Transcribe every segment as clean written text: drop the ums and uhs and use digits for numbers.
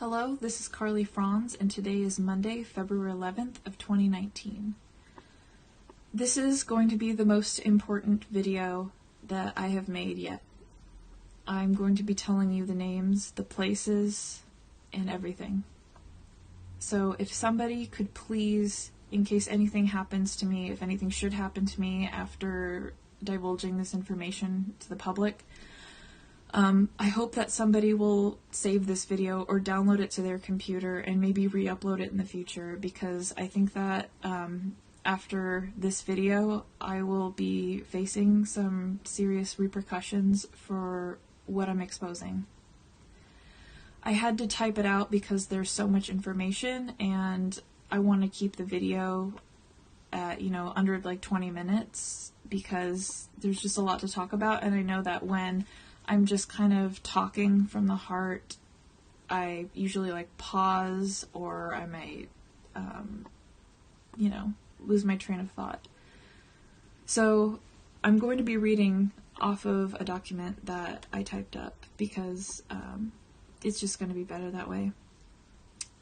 Hello, this is Franz, and today is Monday, February 11th of 2019. This is going to be the most important video that I have made yet. I'm going to be telling you the names, the places, and everything. So if somebody could please, in case anything happens to me, if anything should happen to me after divulging this information to the public, I hope that somebody will save this video or download it to their computer and maybe re-upload it in the future, because I think that after this video I will be facing some serious repercussions for what I'm exposing. I had to type it out because there's so much information and I want to keep the video at, under like 20 minutes because there's just a lot to talk about, and I know that when I'm just kind of talking from the heart, I usually pause, or I might, lose my train of thought. So I'm going to be reading off of a document that I typed up because it's just going to be better that way.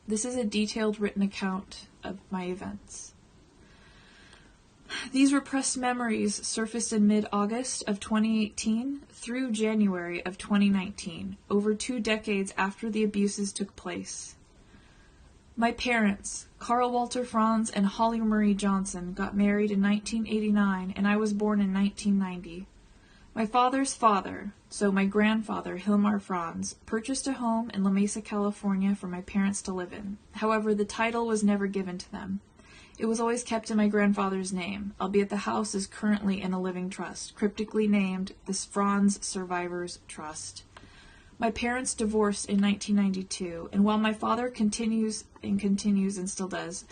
This is a detailed written account of my events. These repressed memories surfaced in mid-August of 2018 through January of 2019, over 2 decades after the abuses took place. My parents, Carl Walter Franz and Holly Marie Johnson, got married in 1989, and I was born in 1990. My father's father, so my grandfather, Hilmar Franz, purchased a home in La Mesa, California for my parents to live in. However, the title was never given to them. It was always kept in my grandfather's name, albeit the house is currently in a living trust, cryptically named the Franz Survivors Trust. My parents divorced in 1992, and while my father continues and still does,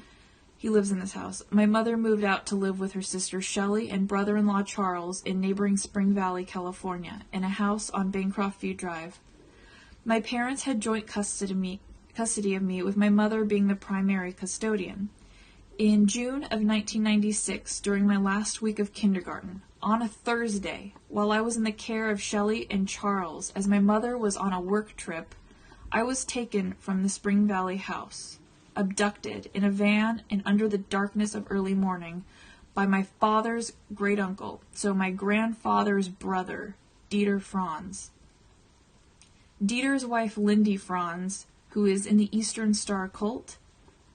he lives in this house, my mother moved out to live with her sister Shelley and brother-in-law Charles in neighboring Spring Valley, California, in a house on Bancroft View Drive. My parents had joint custody of me, with my mother being the primary custodian. In June of 1996, during my last week of kindergarten, on a Thursday, while I was in the care of Shelley and Charles, as my mother was on a work trip, I was taken from the Spring Valley house, abducted in a van and under the darkness of early morning by my father's great-uncle, so my grandfather's brother, Dieter Franz. Dieter's wife, Lindy Franz, who is in the Eastern Star cult,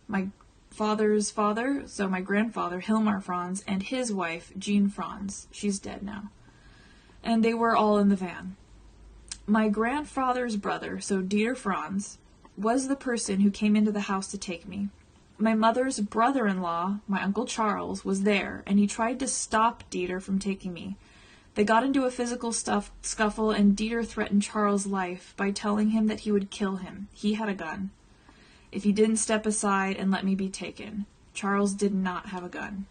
my father's father, so my grandfather, Hilmar Franz, and his wife, Jean Franz. She's dead now. And they were all in the van. My grandfather's brother, so Dieter Franz, was the person who came into the house to take me. My mother's brother-in-law, my Uncle Charles, was there, and he tried to stop Dieter from taking me. They got into a physical scuffle, and Dieter threatened Charles' life by telling him that he would kill him. He had a gun if he didn't step aside and let me be taken. Charles did not have a gun.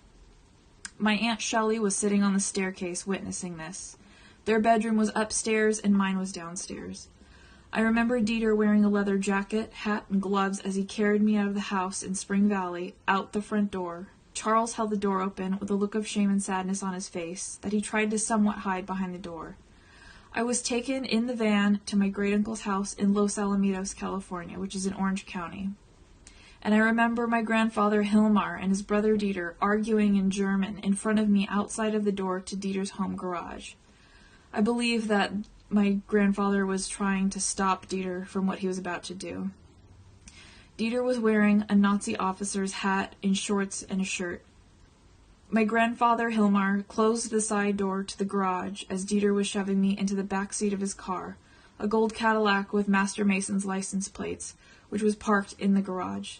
My Aunt Shelley was sitting on the staircase witnessing this. Their bedroom was upstairs and mine was downstairs. I remember Dieter wearing a leather jacket, hat, and gloves as he carried me out of the house in Spring Valley, out the front door. Charles held the door open with a look of shame and sadness on his face that he tried to somewhat hide behind the door. I was taken in the van to my great-uncle's house in Los Alamitos, California, which is in Orange County. And I remember my grandfather Hilmar and his brother Dieter arguing in German in front of me outside of the door to Dieter's home garage. I believe that my grandfather was trying to stop Dieter from what he was about to do. Dieter was wearing a Nazi officer's hat and shorts and a shirt. My grandfather, Hilmar, closed the side door to the garage as Dieter was shoving me into the back seat of his car, a gold Cadillac with Master Mason's license plates, which was parked in the garage.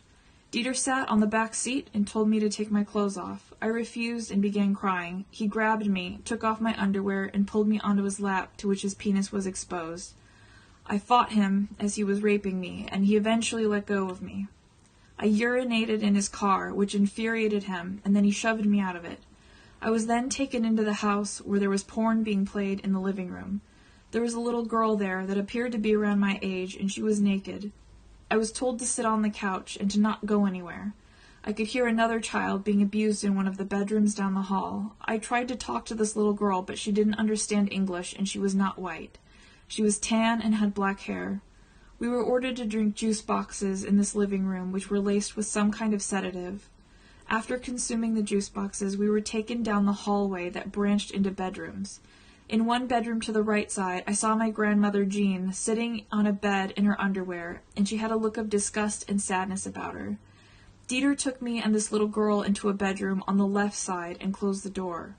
Dieter sat on the back seat and told me to take my clothes off. I refused and began crying. He grabbed me, took off my underwear, and pulled me onto his lap, to which his penis was exposed. I fought him as he was raping me, and he eventually let go of me. I urinated in his car, which infuriated him, and then he shoved me out of it. I was then taken into the house where there was porn being played in the living room. There was a little girl there that appeared to be around my age, and she was naked. I was told to sit on the couch and to not go anywhere. I could hear another child being abused in one of the bedrooms down the hall. I tried to talk to this little girl, but she didn't understand English, and she was not white. She was tan and had black hair. We were ordered to drink juice boxes in this living room, which were laced with some kind of sedative. After consuming the juice boxes, we were taken down the hallway that branched into bedrooms. In one bedroom to the right side, I saw my grandmother Jean sitting on a bed in her underwear, and she had a look of disgust and sadness about her. Dieter took me and this little girl into a bedroom on the left side and closed the door.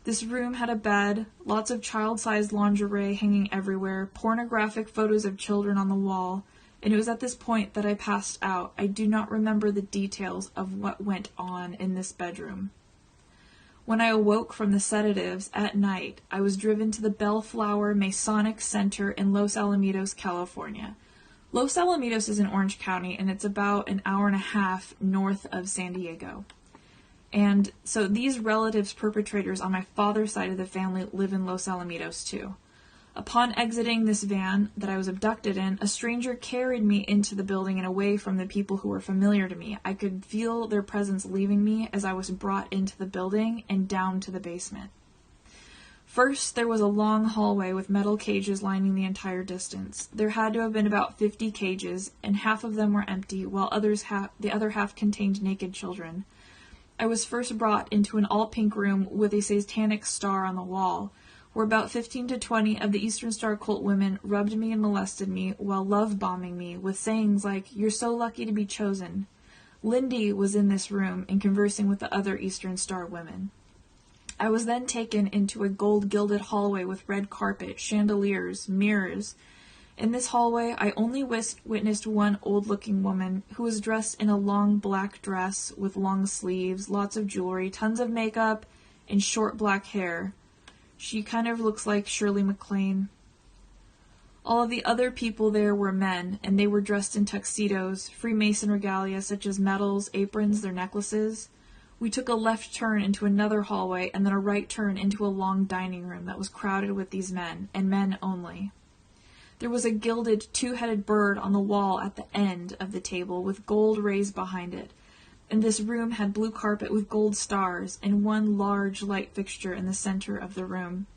This room had a bed, lots of child-sized lingerie hanging everywhere, pornographic photos of children on the wall, and it was at this point that I passed out. I do not remember the details of what went on in this bedroom. When I awoke from the sedatives at night, I was driven to the Bellflower Masonic Center in Los Alamitos, California. Los Alamitos is in Orange County, and it's about an hour and a half north of San Diego. And so these relatives, perpetrators on my father's side of the family, live in Los Alamitos too. Upon exiting this van that I was abducted in, a stranger carried me into the building and away from the people who were familiar to me. I could feel their presence leaving me as I was brought into the building and down to the basement. First, there was a long hallway with metal cages lining the entire distance. There had to have been about 50 cages, and half of them were empty, while the other half contained naked children. I was first brought into an all-pink room with a satanic star on the wall, where about 15 to 20 of the Eastern Star cult women rubbed me and molested me while love-bombing me with sayings like, "You're so lucky to be chosen." Lindy was in this room and conversing with the other Eastern Star women. I was then taken into a gold-gilded hallway with red carpet, chandeliers, mirrors. In this hallway, I only witnessed one old-looking woman who was dressed in a long black dress with long sleeves, lots of jewelry, tons of makeup, and short black hair. She kind of looks like Shirley MacLaine. All of the other people there were men, and they were dressed in tuxedos, Freemason regalia such as medals, aprons, their necklaces. We took a left turn into another hallway and then a right turn into a long dining room that was crowded with these men, and men only. There was a gilded two-headed bird on the wall at the end of the table with gold rays behind it, and this room had blue carpet with gold stars and one large light fixture in the center of the room.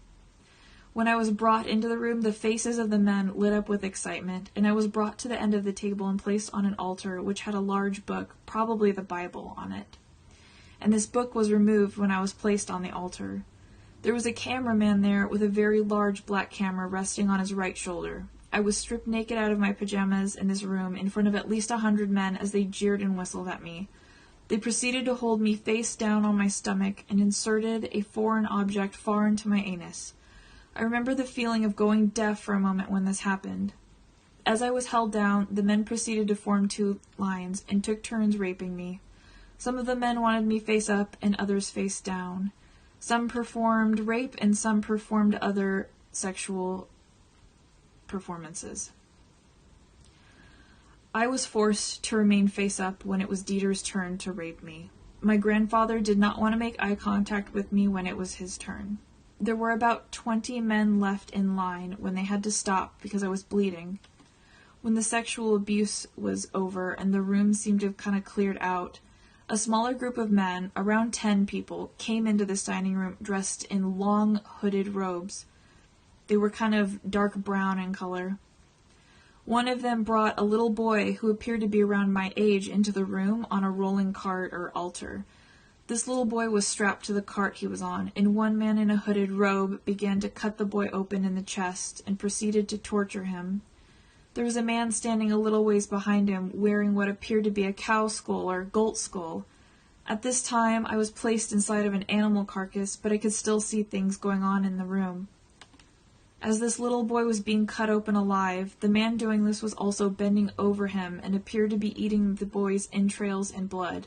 When I was brought into the room, the faces of the men lit up with excitement, and I was brought to the end of the table and placed on an altar which had a large book, probably the Bible, on it. And this book was removed when I was placed on the altar. There was a cameraman there with a very large black camera resting on his right shoulder. I was stripped naked out of my pajamas in this room in front of at least 100 men as they jeered and whistled at me. They proceeded to hold me face down on my stomach and inserted a foreign object far into my anus. I remember the feeling of going deaf for a moment when this happened. As I was held down, the men proceeded to form two lines and took turns raping me. Some of the men wanted me face up and others face down. Some performed rape and some performed other sexual performances. I was forced to remain face up when it was Dieter's turn to rape me. My grandfather did not want to make eye contact with me when it was his turn. There were about 20 men left in line when they had to stop because I was bleeding. When the sexual abuse was over and the room seemed to have kind of cleared out, a smaller group of men, around 10 people, came into this dining room dressed in long hooded robes. They were kind of dark brown in color. One of them brought a little boy who appeared to be around my age into the room on a rolling cart or altar. This little boy was strapped to the cart he was on, and one man in a hooded robe began to cut the boy open in the chest and proceeded to torture him. There was a man standing a little ways behind him, wearing what appeared to be a cow skull or goat skull. At this time, I was placed inside of an animal carcass, but I could still see things going on in the room. As this little boy was being cut open alive, the man doing this was also bending over him and appeared to be eating the boy's entrails and blood.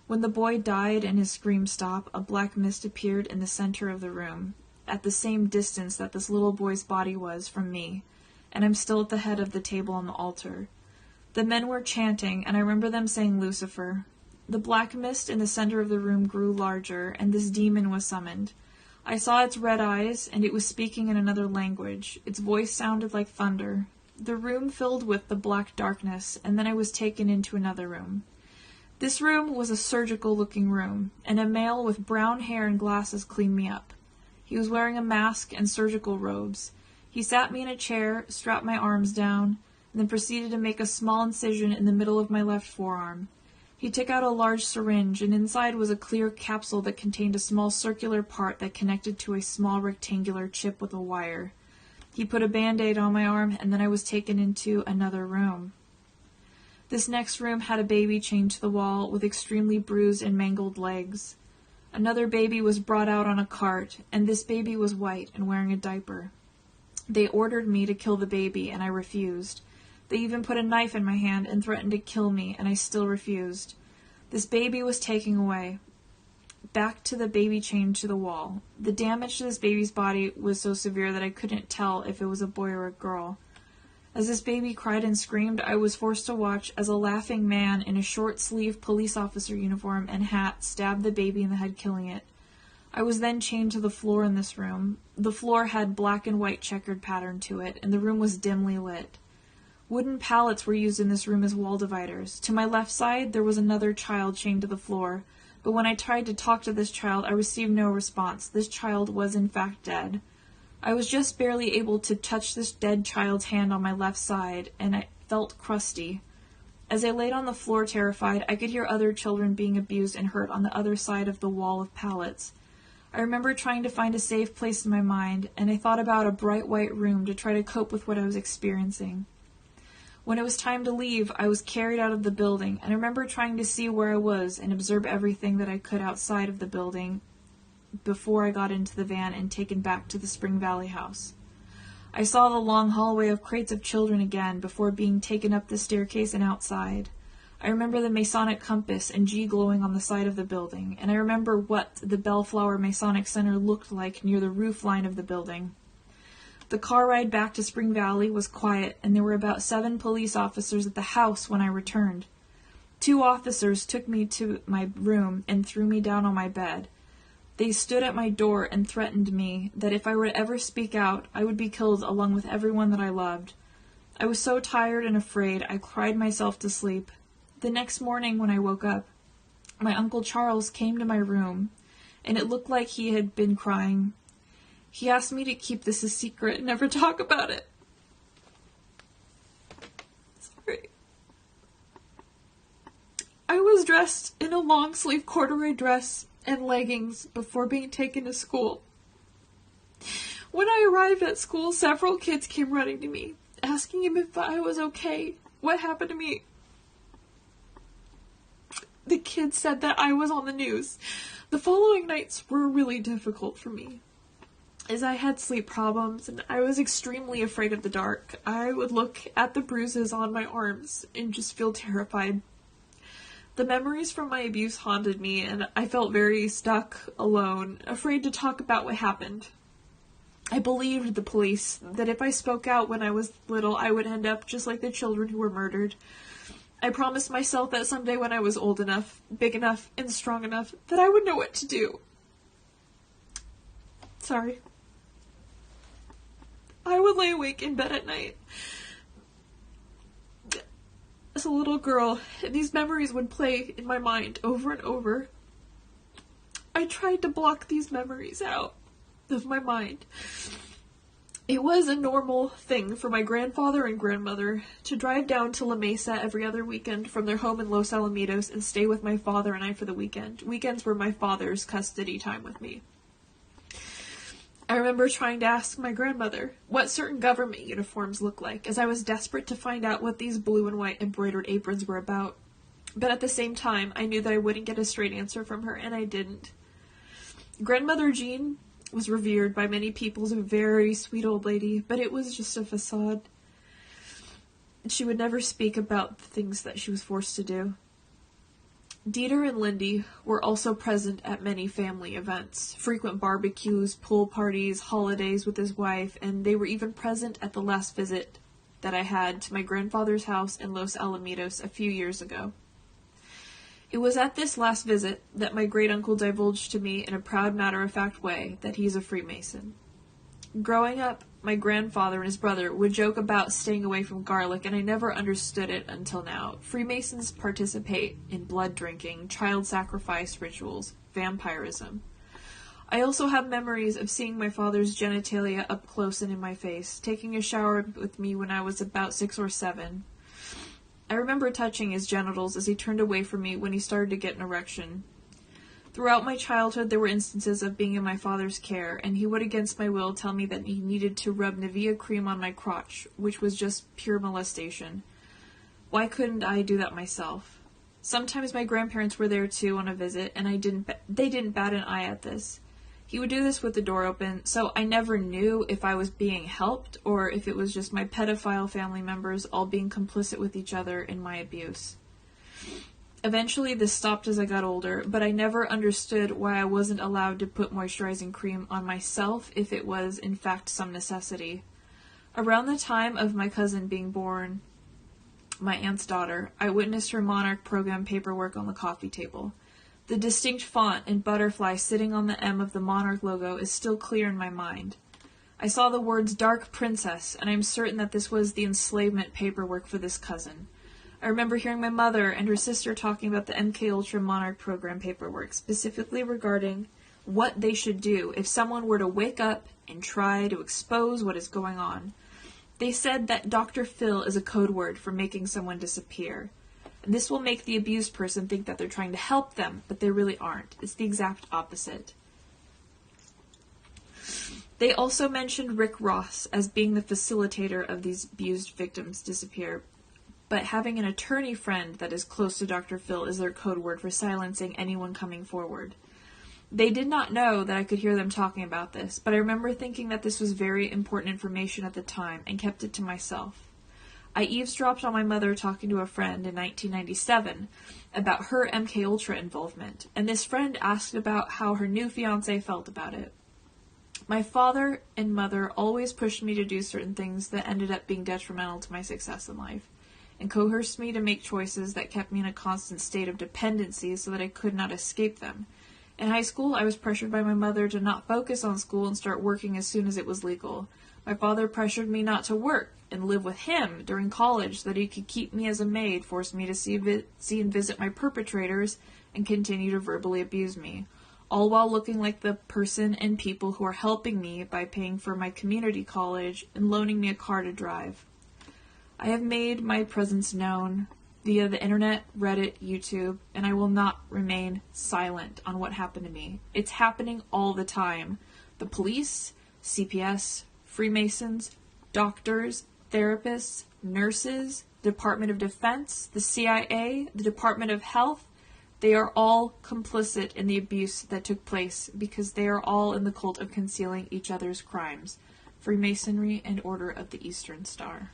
When the boy died and his screams stopped, a black mist appeared in the center of the room, at the same distance that this little boy's body was from me, and I'm still at the head of the table on the altar. The men were chanting, and I remember them saying Lucifer. The black mist in the center of the room grew larger, and this demon was summoned. I saw its red eyes, and it was speaking in another language. Its voice sounded like thunder. The room filled with the black darkness, and then I was taken into another room. This room was a surgical-looking room, and a male with brown hair and glasses cleaned me up. He was wearing a mask and surgical robes. He sat me in a chair, strapped my arms down, and then proceeded to make a small incision in the middle of my left forearm. He took out a large syringe, and inside was a clear capsule that contained a small circular part that connected to a small rectangular chip with a wire. He put a Band-Aid on my arm, and then I was taken into another room. This next room had a baby chained to the wall with extremely bruised and mangled legs. Another baby was brought out on a cart, and this baby was white and wearing a diaper. They ordered me to kill the baby, and I refused. They even put a knife in my hand and threatened to kill me, and I still refused. This baby was taken away, back to the baby chained to the wall. The damage to this baby's body was so severe that I couldn't tell if it was a boy or a girl. As this baby cried and screamed, I was forced to watch as a laughing man in a short-sleeved police officer uniform and hat stabbed the baby in the head, killing it. I was then chained to the floor in this room. The floor had black and white checkered pattern to it, and the room was dimly lit. Wooden pallets were used in this room as wall dividers. To my left side, there was another child chained to the floor, but when I tried to talk to this child, I received no response. This child was in fact dead. I was just barely able to touch this dead child's hand on my left side, and I felt crusty. As I laid on the floor terrified, I could hear other children being abused and hurt on the other side of the wall of pallets. I remember trying to find a safe place in my mind, and I thought about a bright white room to try to cope with what I was experiencing. When it was time to leave, I was carried out of the building, and I remember trying to see where I was and observe everything that I could outside of the building before I got into the van and taken back to the Spring Valley house. I saw the long hallway of crates of children again before being taken up the staircase and outside. I remember the Masonic compass and G glowing on the side of the building, and I remember what the Bellflower Masonic Center looked like near the roof line of the building. The car ride back to Spring Valley was quiet, and there were about 7 police officers at the house when I returned. 2 officers took me to my room and threw me down on my bed. They stood at my door and threatened me that if I were to ever speak out, I would be killed along with everyone that I loved. I was so tired and afraid, I cried myself to sleep. The next morning when I woke up, my Uncle Charles came to my room, and it looked like he had been crying. He asked me to keep this a secret and never talk about it. Sorry. I was dressed in a long-sleeve corduroy dress and leggings before being taken to school. When I arrived at school, several kids came running to me, asking him if I was okay. What happened to me? The kids said that I was on the news. The following nights were really difficult for me, as I had sleep problems and I was extremely afraid of the dark. I would look at the bruises on my arms and just feel terrified. The memories from my abuse haunted me, and I felt very stuck, alone, afraid to talk about what happened. I believed the police that if I spoke out when I was little, I would end up just like the children who were murdered. I promised myself that someday when I was old enough, big enough, and strong enough, that I would know what to do. Sorry. I would lay awake in bed at night as a little girl, and these memories would play in my mind over and over. I tried to block these memories out of my mind. It was a normal thing for my grandfather and grandmother to drive down to La Mesa every other weekend from their home in Los Alamitos and stay with my father and I for the weekend. Weekends were my father's custody time with me. I remember trying to ask my grandmother what certain government uniforms looked like, as I was desperate to find out what these blue and white embroidered aprons were about. But at the same time, I knew that I wouldn't get a straight answer from her, and I didn't. Grandmother Jean was revered by many people as a very sweet old lady, but it was just a facade. She would never speak about the things that she was forced to do. Dieter and Lindy were also present at many family events, frequent barbecues, pool parties, holidays with his wife, and they were even present at the last visit that I had to my grandfather's house in Los Alamitos a few years ago. It was at this last visit that my great-uncle divulged to me in a proud matter-of-fact way that he's a Freemason. Growing up, my grandfather and his brother would joke about staying away from garlic, and I never understood it until now. Freemasons participate in blood drinking, child sacrifice rituals, vampirism. I also have memories of seeing my father's genitalia up close and in my face, taking a shower with me when I was about 6 or 7. I remember touching his genitals as he turned away from me when he started to get an erection. Throughout my childhood, there were instances of being in my father's care, and he would against my will tell me that he needed to rub Nivea cream on my crotch, which was just pure molestation. Why couldn't I do that myself? Sometimes my grandparents were there too on a visit, and they didn't bat an eye at this. He would do this with the door open, so I never knew if I was being helped or if it was just my pedophile family members all being complicit with each other in my abuse. Eventually, this stopped as I got older, but I never understood why I wasn't allowed to put moisturizing cream on myself if it was, in fact, some necessity. Around the time of my cousin being born, my aunt's daughter, I witnessed her Monarch program paperwork on the coffee table. The distinct font and butterfly sitting on the M of the Monarch logo is still clear in my mind. I saw the words Dark Princess, and I am certain that this was the enslavement paperwork for this cousin. I remember hearing my mother and her sister talking about the MKUltra Monarch program paperwork, specifically regarding what they should do if someone were to wake up and try to expose what is going on. They said that Dr. Phil is a code word for making someone disappear. And this will make the abused person think that they're trying to help them, but they really aren't. It's the exact opposite. They also mentioned Rick Ross as being the facilitator of these abused victims disappear, but having an attorney friend that is close to Dr. Phil is their code word for silencing anyone coming forward. They did not know that I could hear them talking about this, but I remember thinking that this was very important information at the time and kept it to myself. I eavesdropped on my mother talking to a friend in 1997 about her MKUltra involvement, and this friend asked about how her new fiancé felt about it. My father and mother always pushed me to do certain things that ended up being detrimental to my success in life, and coerced me to make choices that kept me in a constant state of dependency so that I could not escape them. In high school, I was pressured by my mother to not focus on school and start working as soon as it was legal. My father pressured me not to work and live with him during college so that he could keep me as a maid, forced me to see and visit my perpetrators, and continue to verbally abuse me, all while looking like the person and people who are helping me by paying for my community college and loaning me a car to drive. I have made my presence known via the internet, Reddit, YouTube, and I will not remain silent on what happened to me. It's happening all the time. The police, CPS, Freemasons, doctors, therapists, nurses, Department of Defense, the CIA, the Department of Health, they are all complicit in the abuse that took place because they are all in the cult of concealing each other's crimes. Freemasonry and Order of the Eastern Star.